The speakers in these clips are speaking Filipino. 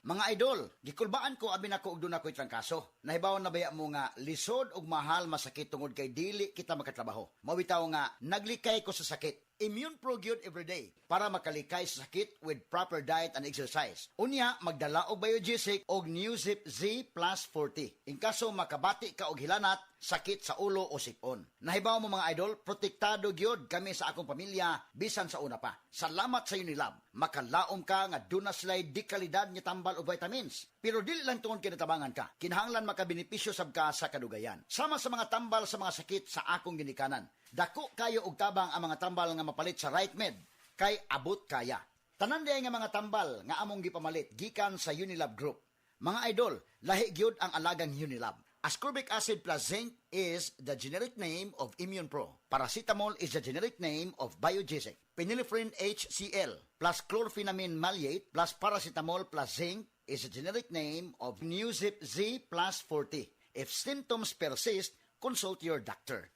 Mga idol, gikulbaan ko abi nako og duna ko'y trangkaso. Nahibaw na baya mo nga lisod og mahal masakit tungod kay dili kita makatrabaho. Mawitaw nga naglikay ko sa sakit. Immune Pro Gyud everyday para makalikay sa sakit with proper diet and exercise. Unya, magdala og Biogesic og Newzip Z Plus 40. In kaso makabati ka og hilanat, sakit sa ulo o sipon. Nahibaw mo mga idol, protektado gyud kami sa akong pamilya bisan sa una pa. Salamat sa Unilab. Makalaom ka nga duna sila'y di kalidad nga tambal o vitamins. Pero dili lang tungod kinatabangan ka. Kinahanglan makabenepisyo sab ka sa kadugayan. Sama sa mga tambal sa mga sakit sa akong ginikanan. Dako kayo og tabang ang mga tambal nga mapalit sa RightMed kay abot kaya. Tanan diay nga mga tambal nga among gipamalit gikan sa Unilab Group. Mga idol, lahi gyud ang alagang Unilab. Ascorbic acid plus zinc is the generic name of Immune Pro. Paracetamol is the generic name of Biogesic. Phenylephrine HCl plus chlorphenamine maleate plus paracetamol plus zinc is the generic name of Newzip Z Plus 40. If symptoms persist, consult your doctor.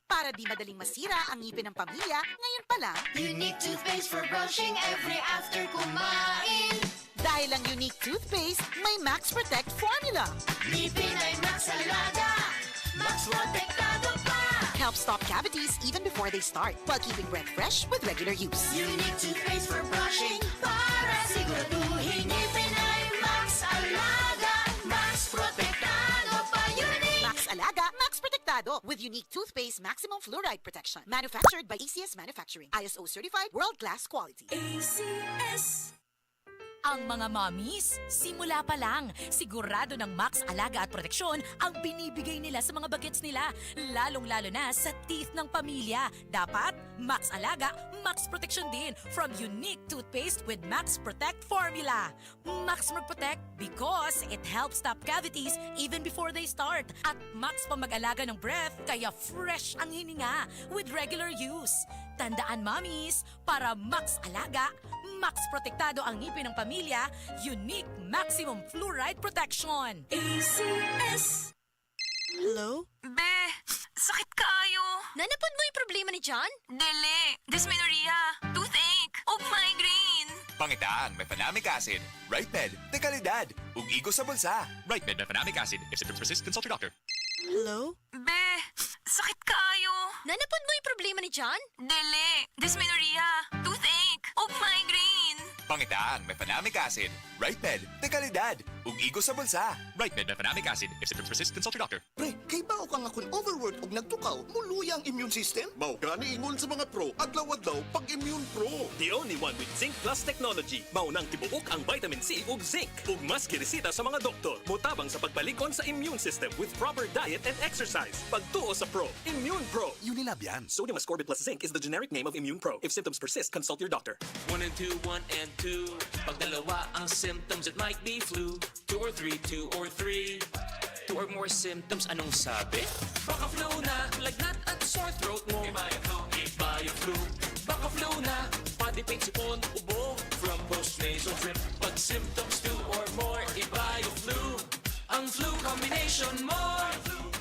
Para di madaling masira ang ngipin ng pamilya, ngayon pa lang, Unique toothpaste for brushing every after kumain. dahil ang unique toothpaste, may Max Protect formula. Ngipin ay Max Alaga, Max Protektado pa. Helps stop cavities even before they start, while keeping breath fresh with regular use. Unique toothpaste for brushing para siguraduhin ngipin ay Max Alaga, Max Protektado pa. Unique. Max Alaga, Max Protectado with unique toothpaste maximum fluoride protection. Manufactured by ACS Manufacturing. ISO certified world-class quality. ACS. Ang mga mommies, simula pa lang, sigurado ng Max Alaga at Proteksyon ang binibigay nila sa mga bagets nila, lalong-lalo na sa teeth ng pamilya. Dapat, Max Alaga, Max Proteksyon din from unique toothpaste with Max Protect formula. Max Protect because it helps stop cavities even before they start. At Max pa mag-alaga ng breath, kaya fresh ang hininga with regular use. Tandaan, mommies, para Max Alaga, Max Protektado ang ngipin ng pamilya, unique maximum fluoride protection. ACS. Hello? Be, sakit kaayo. Nanapod mo yung problema ni John? Dele, dysmenorrhea, toothache, ug migraine. Pangitaan, mefenamic acid. RightMed, de kalidad. Ug igo sa bulsa. RightMed mefenamic acid. If symptoms persist, consult your doctor. Hello? Be, sakit kaayo. Nanapod mo yung problema ni John? Dele, dysmenorrhea, toothache, ug migraine. Pangitaan, mefenamic acid. RightMed, de kalidad. Ug igo sa bulsa. RightMed mefenamic acid. If symptoms persist, consult your doctor. Pre, kay bao ka nga kung overwork og nagtukaw, muluya ang immune system? Mao gani ingon sa mga pro, adlaw-adlaw pag Immune Pro. The only one with Zinc Plus technology. Maunang tibuok ang vitamin C ug zinc. Ug mas giresita sa mga doktor. Mutabang sa pagbalikon sa immune system with proper diet and exercise. Pagtuo sa pro, Immune Pro. Unilab yan. Sodium ascorbate plus zinc is the generic name of Immune Pro. If symptoms persist, consult your doctor. 1 and 2, 1 and 2. Pag dalawa ang symptoms, it might be flu. 2 or 3, 2 or 3. 2 or more symptoms, anong sabi? Baka flu na, lagnat at sore throat mo. Iba yung flu. Baka flu na, body pain, sipon, ubo. From post-nasal drip, pag symptoms 2 or more, iba yung flu. Ang flu combination mo.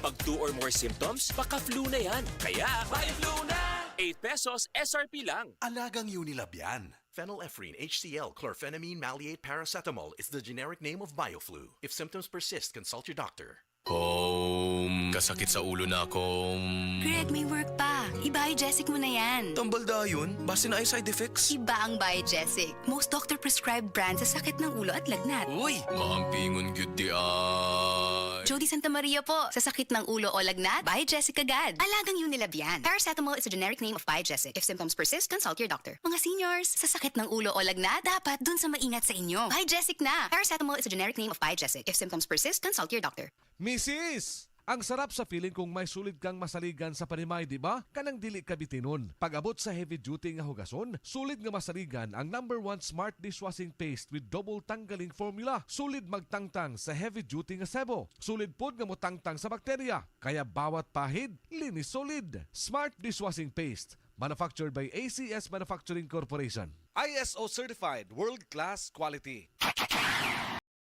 Pag 2 or more symptoms, baka flu na yan. Kaya, Iba yung flu na. 8 pesos SRP lang. Alagang Unilab yan. Phenylephrine HCl chlorphenamine maleate paracetamol is the generic name of BioFlu. If symptoms persist, consult your doctor. Kasakit sa ulo na akong... Greg, may work pa. I-Biogesic mo na yan. Tambal da yun? Base na ay side effects. Iba ang Biogesic. Most doctor-prescribed brand sa sakit ng ulo at lagnat. Uy! Maampingon gyud di ay... Jody Santa Maria po. Sa sakit ng ulo o lagnat, Biogesic agad. Alagang Unilab yan. Paracetamol is a generic name of Biogesic. If symptoms persist, consult your doctor. Mga seniors, sa sakit ng ulo o lagnat, dapat dun sa maingat sa inyo. Biogesic na. Paracetamol is a generic name of Biogesic. If symptoms persist, consult your doctor. Mrs. Ang sarap sa feeling kung may sulit kang masaligan sa panimay, di ba? Kanang dili ka bitinon. Pag-abot sa heavy duty nga hugason, sulit nga masaligan ang #1 smart dishwashing paste with double tanggaling formula. Sulit magtangtang sa heavy duty nga sebo. Sulit pod nga motangtang sa bakterya. Kaya bawat pahid, linis solid. Smart dishwashing paste. Manufactured by ACS Manufacturing Corporation. ISO certified world-class quality.